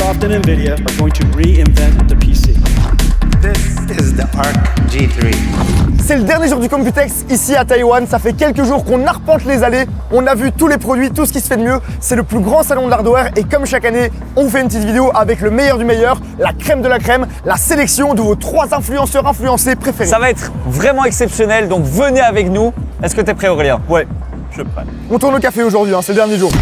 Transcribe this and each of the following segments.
Microsoft and Nvidia are going to reinvent the PC. This is the Arc G3. C'est le dernier jour du Computex ici à Taïwan. Ça fait quelques jours qu'on arpente les allées. On a vu tous les produits, tout ce qui se fait de mieux. C'est le plus grand salon de l'hardware et comme chaque année, on vous fait une petite vidéo avec le meilleur du meilleur, la crème de la crème, la sélection de vos 3 influenceurs influencés préférés. Ça va être vraiment exceptionnel, donc venez avec nous. Est-ce que tu es prêt, Aurélien? Ouais, je suis prêt. On tourne au café aujourd'hui, c'est le dernier jour.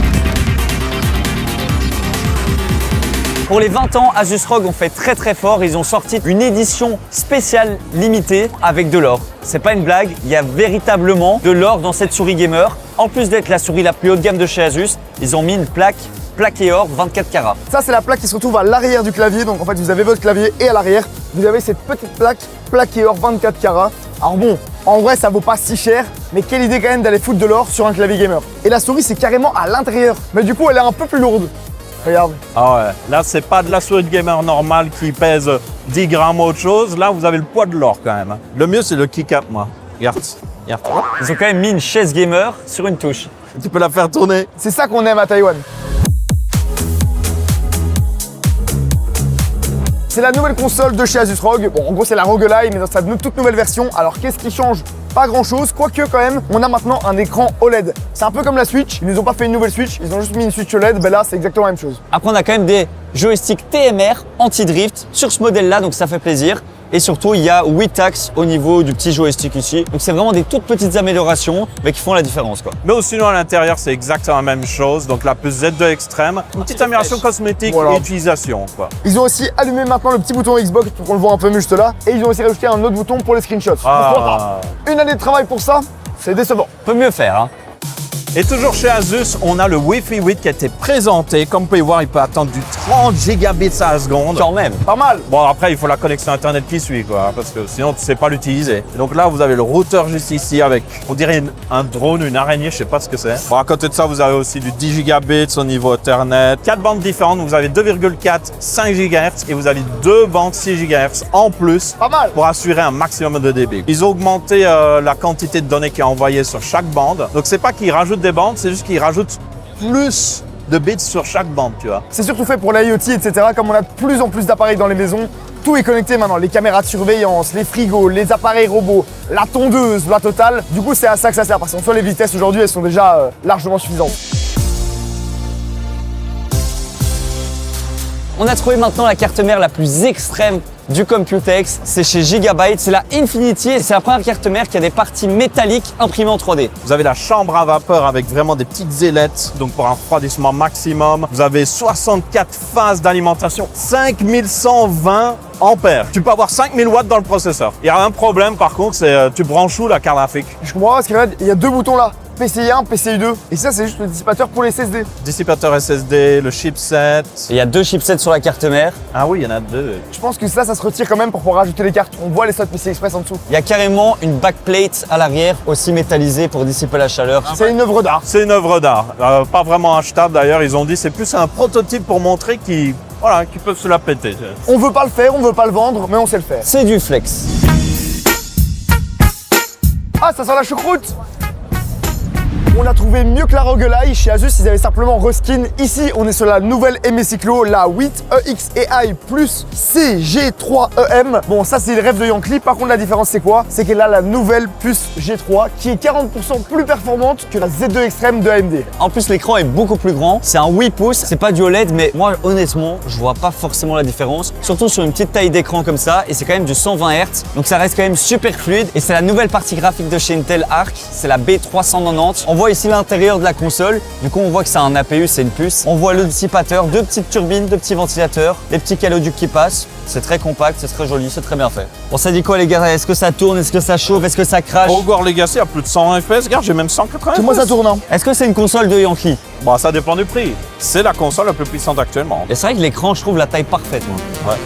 Pour les 20 ans, Asus ROG ont fait très fort. Ils ont sorti une édition spéciale limitée avec de l'or. C'est pas une blague, il y a véritablement de l'or dans cette souris gamer. En plus d'être la souris la plus haut de gamme de chez Asus, ils ont mis une plaqué or 24 carats. Ça, c'est la plaque qui se retrouve à l'arrière du clavier. Donc en fait, vous avez votre clavier et à l'arrière, vous avez cette petite plaque plaqué or 24 carats. Alors bon, en vrai, ça vaut pas si cher, mais quelle idée quand même d'aller foutre de l'or sur un clavier gamer. Et la souris, c'est carrément à l'intérieur. Mais du coup, elle est un peu plus lourde. Regarde. Ah ouais, là c'est pas de la souris de gamer normale qui pèse 10 grammes ou autre chose. Là vous avez le poids de l'or quand même. Le mieux c'est le kick-up moi. Regarde. Ils ont quand même mis une chaise gamer sur une touche. Tu peux la faire tourner. C'est ça qu'on aime à Taïwan. C'est la nouvelle console de chez Asus ROG. Bon, en gros, c'est la ROG Ally, mais dans sa toute nouvelle version. Alors, qu'est-ce qui change? Pas grand-chose, quoique quand même, on a maintenant un écran OLED. C'est un peu comme la Switch. Ils nous ont pas fait une nouvelle Switch, ils ont juste mis une Switch OLED. Ben là, c'est exactement la même chose. Après, on a quand même des joysticks TMR anti-drift sur ce modèle-là, donc ça fait plaisir. Et surtout, il y a 8 axes au niveau du petit joystick ici. Donc c'est vraiment des toutes petites améliorations, mais qui font la différence, quoi. Mais sinon à l'intérieur c'est exactement la même chose. Donc la puce Z2 extrême, une petite amélioration cosmétique Voilà. et utilisation quoi. Ils ont aussi allumé maintenant le petit bouton Xbox pour qu'on le voit un peu mieux juste là. Et ils ont aussi rajouté un autre bouton pour les screenshots. Ah. Une année de travail pour ça, c'est décevant. On peut mieux faire, hein. Et toujours chez Asus, on a le Wi-Fi 8 qui a été présenté. Comme vous pouvez voir, il peut attendre du 30 gigabits à la seconde. Quand même. Pas mal. Bon, après, il faut la connexion Internet qui suit, quoi, parce que sinon, tu ne sais pas l'utiliser. Et donc là, vous avez le routeur juste ici avec, on dirait un drone, une araignée, je sais pas ce que c'est. Bon, à côté de ça, vous avez aussi du 10 gigabits au niveau Ethernet. 4 bandes différentes, vous avez 2,4, 5 GHz et vous avez 2 bandes 6 GHz en plus. Pas mal. Pour assurer un maximum de débit. Ils ont augmenté la quantité de données qui est envoyée sur chaque bande. Donc, c'est pas qu'ils rajoutent des bandes, c'est juste qu'ils rajoutent plus de bits sur chaque bande, tu vois. C'est surtout fait pour l'IoT, etc. Comme on a de plus en plus d'appareils dans les maisons, tout est connecté maintenant. Les caméras de surveillance, les frigos, les appareils robots, la tondeuse, la totale. Du coup, c'est à ça que ça sert. Parce qu'en soi, les vitesses aujourd'hui, elles sont déjà largement suffisantes. On a trouvé maintenant la carte mère la plus extrême du Computex, c'est chez Gigabyte, c'est la Infinity et c'est la première carte mère qui a des parties métalliques imprimées en 3D. Vous avez la chambre à vapeur avec vraiment des petites ailettes, donc pour un refroidissement maximum. Vous avez 64 phases d'alimentation, 5120 ampères. Tu peux avoir 5000 watts dans le processeur. Il y a un problème par contre, c'est tu branches où la carte graphique? Je comprends pas parce qu'il y a 2 boutons là. PCI 1, PCI 2. Et ça, c'est juste le dissipateur pour les SSD. Dissipateur SSD, le chipset. Il y a 2 chipsets sur la carte mère. Ah oui, il y en a 2. Je pense que ça se retire quand même pour pouvoir rajouter les cartes. On voit les slots PCI Express en dessous. Il y a carrément une backplate à l'arrière, aussi métallisée pour dissiper la chaleur. C'est une œuvre d'art. C'est une œuvre d'art. Pas vraiment achetable d'ailleurs, ils ont dit c'est plus un prototype pour montrer qu'ils peuvent se la péter. On veut pas le faire, on veut pas le vendre, mais on sait le faire. C'est du flex. Ah, ça sent la choucroute! On a trouvé mieux que la ROG Ally. Chez Asus, ils avaient simplement reskin. Ici, on est sur la nouvelle MSI Cyclo, la 8EX AI plus CG3EM. Bon, ça, c'est le rêve de Yankee. Par contre, la différence, c'est quoi? C'est qu'elle a la nouvelle puce G3 qui est 40% plus performante que la Z2 Extreme de AMD. En plus, l'écran est beaucoup plus grand. C'est un 8 pouces, c'est pas du OLED, mais moi, honnêtement, je vois pas forcément la différence. Surtout sur une petite taille d'écran comme ça, et c'est quand même du 120 Hz. Donc ça reste quand même super fluide. Et c'est la nouvelle partie graphique de chez Intel Arc, c'est la B390. On voit ici l'intérieur de la console. Du coup, on voit que c'est un APU, c'est une puce. On voit le dissipateur, 2 petites turbines, 2 petits ventilateurs, les petits caloducs qui passent. C'est très compact, c'est très joli, c'est très bien fait. Bon, ça dit quoi les gars? Est-ce que ça tourne? Est-ce que ça chauffe? Est-ce que ça crache? Hogwarts Legacy a plus de 120 FPS, regarde, j'ai même 180 Tout moi, ça tourne. Hein. Est-ce que c'est une console de Yankee? Bon, ça dépend du prix. C'est la console la plus puissante actuellement. Et c'est vrai que l'écran, je trouve la taille parfaite, moi. Ouais.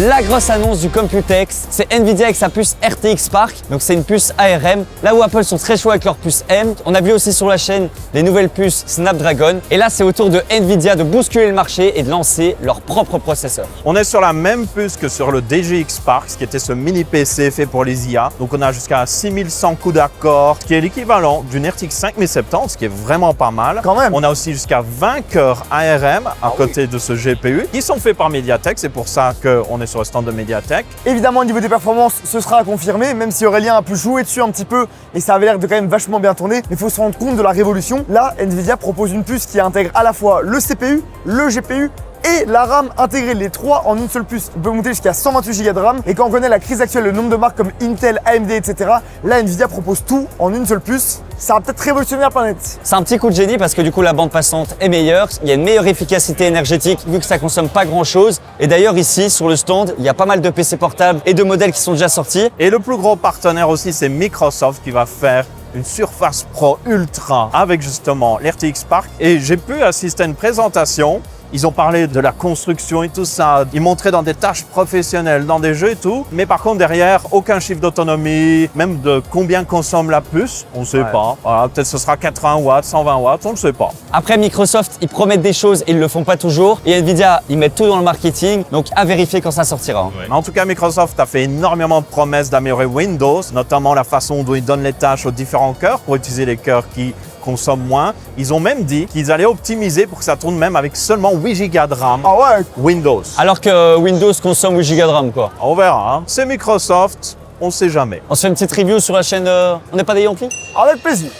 La grosse annonce du Computex, c'est Nvidia avec sa puce RTX Spark. Donc c'est une puce ARM. Là où Apple sont très chauds avec leur puce M. On a vu aussi sur la chaîne les nouvelles puces Snapdragon. Et là, c'est au tour de Nvidia de bousculer le marché et de lancer leur propre processeur. On est sur la même puce que sur le DGX Spark, qui était ce mini PC fait pour les IA. Donc on a jusqu'à 6100 coups d'accord, qui est l'équivalent d'une RTX 5070, ce qui est vraiment pas mal. Quand même. On a aussi jusqu'à 20 cœurs ARM à côté de ce GPU, qui sont faits par MediaTek. C'est pour ça qu'on est sur le stand de MediaTek. Évidemment, au niveau des performances, ce sera à confirmer, même si Aurélien a pu jouer dessus un petit peu et ça avait l'air de quand même vachement bien tourner. Mais il faut se rendre compte de la révolution. Là, Nvidia propose une puce qui intègre à la fois le CPU, le GPU et la RAM intégrée, les trois en une seule puce. On peut monter jusqu'à 128 Go de RAM. Et quand on connaît la crise actuelle, le nombre de marques comme Intel, AMD, etc., là, Nvidia propose tout en une seule puce. Ça va peut-être révolutionner la planète. C'est un petit coup de génie parce que du coup la bande passante est meilleure, il y a une meilleure efficacité énergétique vu que ça consomme pas grand chose. Et d'ailleurs ici sur le stand, il y a pas mal de PC portables et de modèles qui sont déjà sortis. Et le plus gros partenaire aussi, c'est Microsoft qui va faire une Surface Pro Ultra avec justement l'RTX Spark. Et j'ai pu assister à une présentation. Ils ont parlé de la construction et tout ça. Ils montraient dans des tâches professionnelles, dans des jeux et tout. Mais par contre, derrière, aucun chiffre d'autonomie, même de combien consomme la puce, on ne sait pas. Voilà, peut-être ce sera 80 watts, 120 watts, on ne sait pas. Après Microsoft, ils promettent des choses et ils le font pas toujours. Et Nvidia, ils mettent tout dans le marketing, donc à vérifier quand ça sortira. Mais en tout cas, Microsoft a fait énormément de promesses d'améliorer Windows, notamment la façon dont ils donnent les tâches aux différents cœurs pour utiliser les cœurs qui consomment moins. Ils ont même dit qu'ils allaient optimiser pour que ça tourne même avec seulement 8 Go de RAM Ah ouais. Windows. Alors que Windows consomme 8 Go de RAM quoi. On verra, hein. C'est Microsoft, on ne sait jamais. On se fait une petite review sur la chaîne On n'est pas des Yankees? Avec plaisir.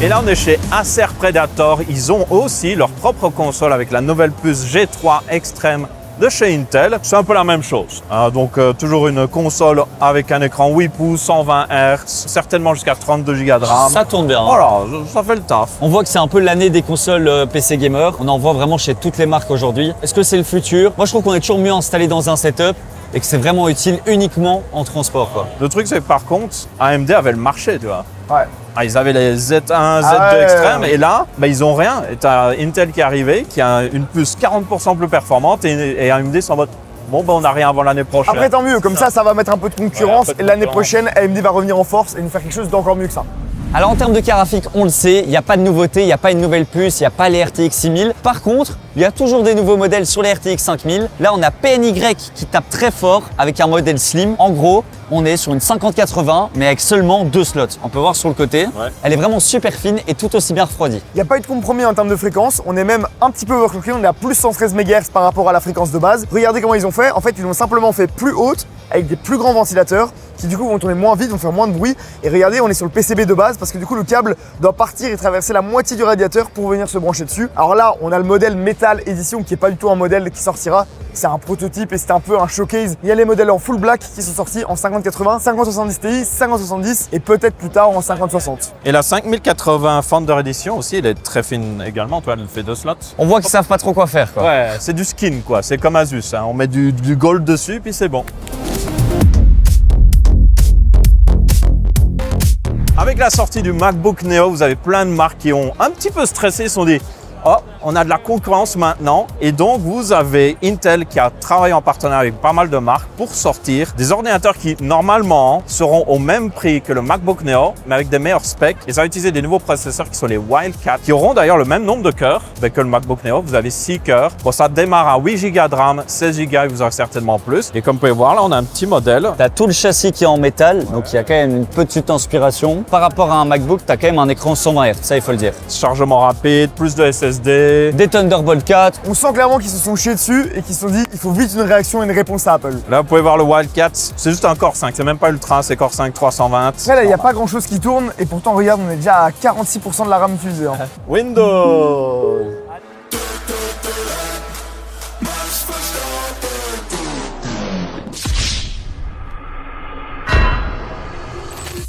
Et là, on est chez Acer Predator. Ils ont aussi leur propre console avec la nouvelle puce G3 Extreme de chez Intel. C'est un peu la même chose. Donc, toujours une console avec un écran 8 pouces, 120 Hz, certainement jusqu'à 32 Go de RAM. Ça tourne bien. hein. Voilà, ça fait le taf. On voit que c'est un peu l'année des consoles PC gamer. On en voit vraiment chez toutes les marques aujourd'hui. Est-ce que c'est le futur? Moi, je trouve qu'on est toujours mieux installé dans un setup et que c'est vraiment utile uniquement en transport, quoi. Le truc, c'est que par contre, AMD avait le marché, tu vois. Ouais. Ils avaient les Z1, Z2 ouais, Extreme ouais. et là, ils ont rien. Et tu as Intel qui est arrivé, qui a une puce 40% plus performante et AMD sont en mode bon, on n'a rien avant l'année prochaine. Après, tant mieux. Comme ça va mettre un peu de concurrence. Ouais, un peu de Et l'année concurrence. prochaine, AMD va revenir en force et nous faire quelque chose d'encore mieux que ça. Alors en termes de carte graphique, on le sait, il n'y a pas de nouveauté, il n'y a pas une nouvelle puce, il n'y a pas les RTX 6000. Par contre, il y a toujours des nouveaux modèles sur les RTX 5000. Là, on a PNY qui tape très fort avec un modèle slim. En gros, on est sur une 5080, mais avec seulement 2 slots. On peut voir sur le côté. Elle est vraiment super fine et tout aussi bien refroidie. Il n'y a pas eu de compromis en termes de fréquence. On est même un petit peu overclocké. On est à plus 113 MHz par rapport à la fréquence de base. Regardez comment ils ont fait. En fait, ils l'ont simplement fait plus haute avec des plus grands ventilateurs qui du coup vont tourner moins vite, vont faire moins de bruit. Et regardez, on est sur le PCB de base parce que du coup, le câble doit partir et traverser la moitié du radiateur pour venir se brancher dessus. Alors là, on a le modèle Metal Edition qui n'est pas du tout un modèle qui sortira. C'est un prototype et c'est un peu un showcase. Il y a les modèles en full black qui sont sortis en 5080, 5070 Ti, 5070 et peut-être plus tard en 5060. Et la 5080 Founder Edition aussi, elle est très fine également. Toi, elle fait 2 slots. On voit qu'ils savent pas trop quoi faire, quoi. Ouais, c'est du skin quoi. C'est comme Asus. Hein. On met du gold dessus, puis c'est bon. Avec la sortie du MacBook Neo, vous avez plein de marques qui ont un petit peu stressé, se sont dit oh, on a de la concurrence maintenant. Et donc, vous avez Intel qui a travaillé en partenariat avec pas mal de marques pour sortir des ordinateurs qui, normalement, seront au même prix que le MacBook Neo, mais avec des meilleurs specs. Et ça va utiliser des nouveaux processeurs qui sont les Wildcat, qui auront d'ailleurs le même nombre de cœurs que le MacBook Neo. Vous avez 6 cœurs. Bon, ça démarre à 8 Go de RAM, 16 Go, vous aurez certainement plus. Et comme vous pouvez voir, là, on a un petit modèle. T'as tout le châssis qui est en métal, donc il y a quand même une petite inspiration. Par rapport à un MacBook, t'as quand même un écran 120 Hz, ça il faut le dire. Chargement rapide, plus de SSD. Des Thunderbolt 4. On sent clairement qu'ils se sont chiés dessus et qu'ils se sont dit il faut vite une réaction et une réponse à Apple. Là, vous pouvez voir le Wildcat, c'est juste un Core 5, c'est même pas Ultra, c'est Core 5 320. Après là, il n'y a pas grand chose qui tourne et pourtant regarde, on est déjà à 46% de la RAM utilisée. Hein. Windows.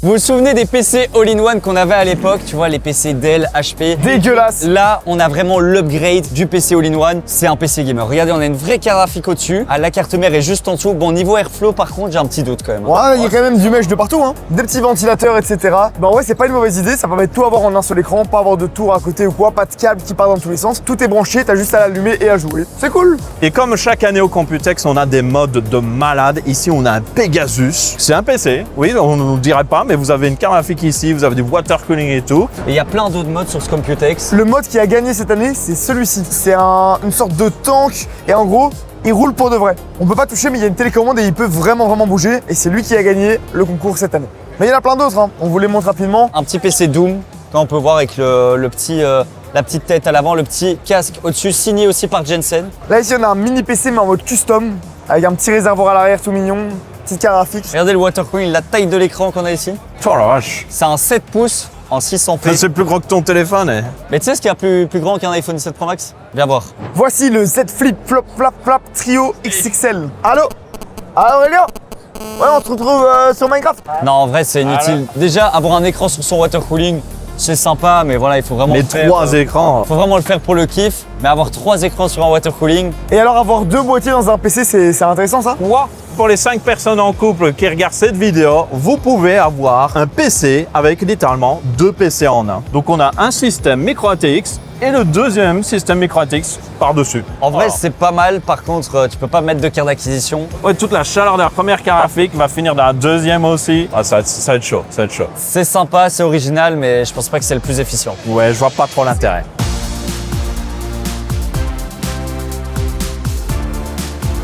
Vous vous souvenez des PC all-in-one qu'on avait à l'époque, tu vois, les PC Dell, HP. Dégueulasse. Là, on a vraiment l'upgrade du PC all-in-one. C'est un PC gamer. Regardez, on a une vraie carte graphique au-dessus. Ah, la carte mère est juste en dessous. Bon, niveau airflow, par contre, j'ai un petit doute quand même. Ouais, il y a quand même du mesh de partout, hein. Des petits ventilateurs, etc. Bah ouais, c'est pas une mauvaise idée. Ça permet de tout avoir en un seul écran, pas avoir de tour à côté ou quoi, pas de câble qui part dans tous les sens. Tout est branché, t'as juste à l'allumer et à jouer. C'est cool. Et comme chaque année au Computex, on a des modes de malade. Ici, on a un Pegasus. C'est un PC. Oui, on ne dirait pas, mais vous avez une carte graphique ici, vous avez du water cooling et tout. Et il y a plein d'autres modes sur ce Computex. Le mode qui a gagné cette année, c'est celui-ci. C'est une sorte de tank et en gros, il roule pour de vrai. On peut pas toucher, mais il y a une télécommande et il peut vraiment bouger. Et c'est lui qui a gagné le concours cette année. Mais il y en a plein d'autres, hein. On vous les montre rapidement. Un petit PC Doom, quand on peut voir avec la petite tête à l'avant, le petit casque au-dessus, signé aussi par Jensen. Là ici, on a un mini PC mais en mode custom, avec un petit réservoir à l'arrière tout mignon, petite carte graphique. Regardez le water cooling, la taille de l'écran qu'on a ici. Oh la vache. C'est un 7 pouces en 600p. C'est plus gros que ton téléphone. Eh. Mais tu sais ce qu'il y a plus grand qu'un iPhone 17 Pro Max? Viens voir. Voici le Z Flip Flop Flap Flap Trio XXL. Allô? Allô Aurélien? Ouais, on se retrouve sur Minecraft. Non, en vrai, c'est inutile. Déjà, avoir un écran sur son water cooling, c'est sympa, mais voilà, il faut vraiment Mais le faire. 3 écrans. Faut vraiment le faire pour le kiff, mais avoir 3 écrans sur un water cooling. Et alors avoir 2 boîtiers dans un PC, c'est intéressant ça? Quoi? Pour les 5 personnes en couple qui regardent cette vidéo, vous pouvez avoir un PC avec littéralement 2 PC en un. Donc on a un système micro ATX et le deuxième système micro ATX par-dessus. En vrai, Alors, c'est pas mal. Par contre, tu peux pas mettre de carte d'acquisition. ouais, toute la chaleur de la première carte graphique va finir dans la deuxième aussi. Ah, ça va être chaud, ça va être chaud. C'est sympa, c'est original, mais je pense pas que c'est le plus efficient. Ouais, je vois pas trop l'intérêt.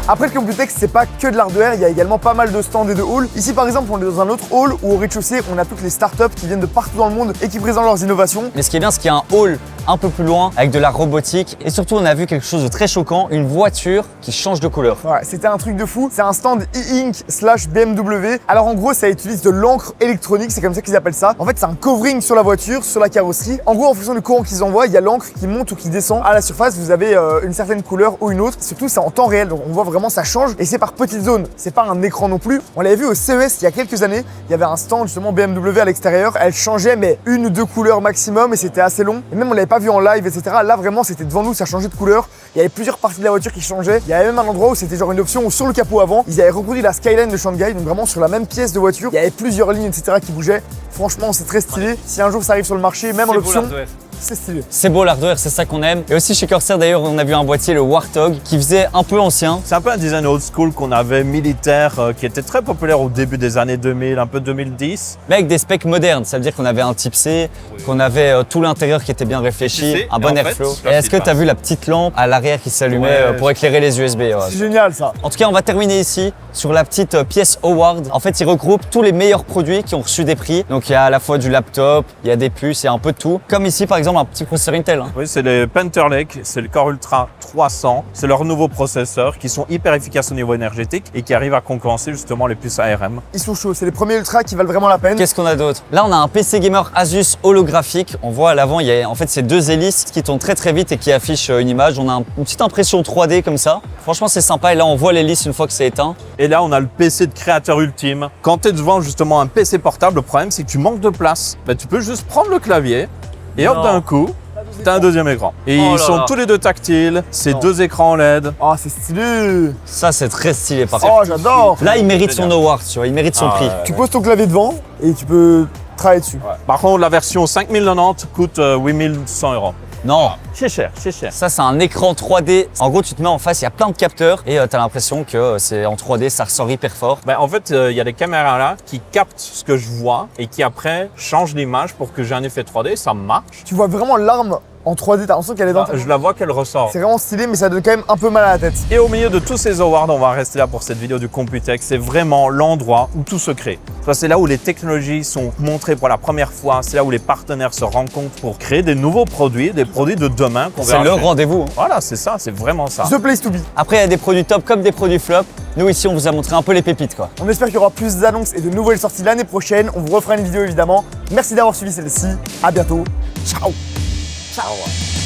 Après le Computex, c'est pas que de l'hardware, il y a également pas mal de stands et de halls. Ici par exemple, on est dans un autre hall où au rez-de-chaussée, on a toutes les startups qui viennent de partout dans le monde et qui présentent leurs innovations. Mais ce qui est bien, c'est qu'il y a un hall un peu plus loin avec de la robotique. Et surtout, on a vu quelque chose de très choquant, une voiture qui change de couleur. Ouais, c'était un truc de fou. C'est un stand e-ink/BMW. Alors en gros, ça utilise de l'encre électronique, c'est comme ça qu'ils appellent ça. En fait, c'est un covering sur la voiture, sur la carrosserie. En gros, en fonction du courant qu'ils envoient, il y a l'encre qui monte ou qui descend. À la surface, vous avez une certaine couleur ou une autre. Surtout, c'est en temps réel, donc on voit vraiment ça change. Et c'est par petites zones. C'est pas un écran non plus. On l'avait vu au CES il y a quelques années. Il y avait un stand justement BMW à l'extérieur. Elle changeait mais 1 ou 2 couleurs maximum et c'était assez long. Et même on l'avait pas vu en live, etc. Là vraiment, c'était devant nous, ça changeait de couleur. Il y avait plusieurs parties de la voiture qui changeaient. Il y avait même un endroit où c'était genre une option où sur le capot avant, ils avaient reproduit la skyline de Shanghai, donc vraiment sur la même pièce de voiture. Il y avait plusieurs lignes, etc. qui bougeaient. Franchement, c'est très stylé. Si un jour ça arrive sur le marché, même en option, c'est stylé. C'est beau l'hardware, c'est ça qu'on aime. Et aussi chez Corsair d'ailleurs, on a vu un boîtier, le Warthog, qui faisait un peu ancien. C'est un peu un design old school qu'on avait militaire qui était très populaire au début des années 2000, un peu 2010. Mais avec des specs modernes, ça veut dire qu'on avait un type C, qu'on avait tout l'intérieur qui était bien réfléchi, un bon airflow. Et est-ce que tu as vu la petite lampe à l'arrière qui s'allumait pour éclairer les USB? Ouais. C'est génial ça. En tout cas, on va terminer ici sur la petite pièce Award. En fait, il regroupe tous les meilleurs produits qui ont reçu des prix. Donc il y a à la fois du laptop, il y a des puces, il y a un peu de tout. Comme ici par exemple un petit processeur Intel. Oui, c'est les Panther Lake, c'est le Core Ultra 300. C'est leurs nouveaux processeurs qui sont hyper efficaces au niveau énergétique et qui arrivent à concurrencer justement les puces ARM. Ils sont chauds, c'est les premiers Ultra qui valent vraiment la peine. Qu'est-ce qu'on a d'autre? Là, on a un PC gamer Asus holographique. On voit à l'avant, il y a en fait ces 2 hélices qui tournent très vite et qui affichent une image. On a une petite impression 3D comme ça. Franchement, c'est sympa. Et là, on voit l'hélice une fois que c'est éteint. Et là, on a le PC de créateur ultime. Quand tu es devant justement un PC portable, le problème c'est que tu manques de place. Ben, tu peux juste prendre le clavier et hop, d'un coup, t'as un deuxième écran. Et ils sont tous les deux tactiles, c'est 2 écrans LED. Oh, c'est stylé. Ça, c'est très stylé par contre. Oh, j'adore. Là, il mérite son award, tu vois. Il mérite son prix. Tu poses ton clavier devant et tu peux travailler dessus. Par contre, la version 5090 coûte 8100 €. Non. C'est cher, c'est cher. Ça, c'est un écran 3D. En gros, tu te mets en face, il y a plein de capteurs et tu as l'impression que c'est en 3D, ça ressort hyper fort. Ben, en fait, il y a des caméras là qui captent ce que je vois et qui après changent l'image pour que j'ai un effet 3D, ça marche. Tu vois vraiment l'arme en 3D, t'as l'impression qu'elle est dans ta... Je la vois qu'elle ressort. C'est vraiment stylé, mais ça donne quand même un peu mal à la tête. Et au milieu de tous ces awards, on va rester là pour cette vidéo du Computex. C'est vraiment l'endroit où tout se crée. C'est là où les technologies sont montrées pour la première fois. C'est là où les partenaires se rencontrent pour créer des nouveaux produits, des produits de demain. C'est le rendez-vous. Voilà, c'est ça, c'est vraiment ça. The place to be. Après, il y a des produits top comme des produits flop. Nous, ici, on vous a montré un peu les pépites, quoi. On espère qu'il y aura plus d'annonces et de nouvelles sorties l'année prochaine. On vous refera une vidéo évidemment. Merci d'avoir suivi celle-ci. À bientôt. Ciao. Ciao.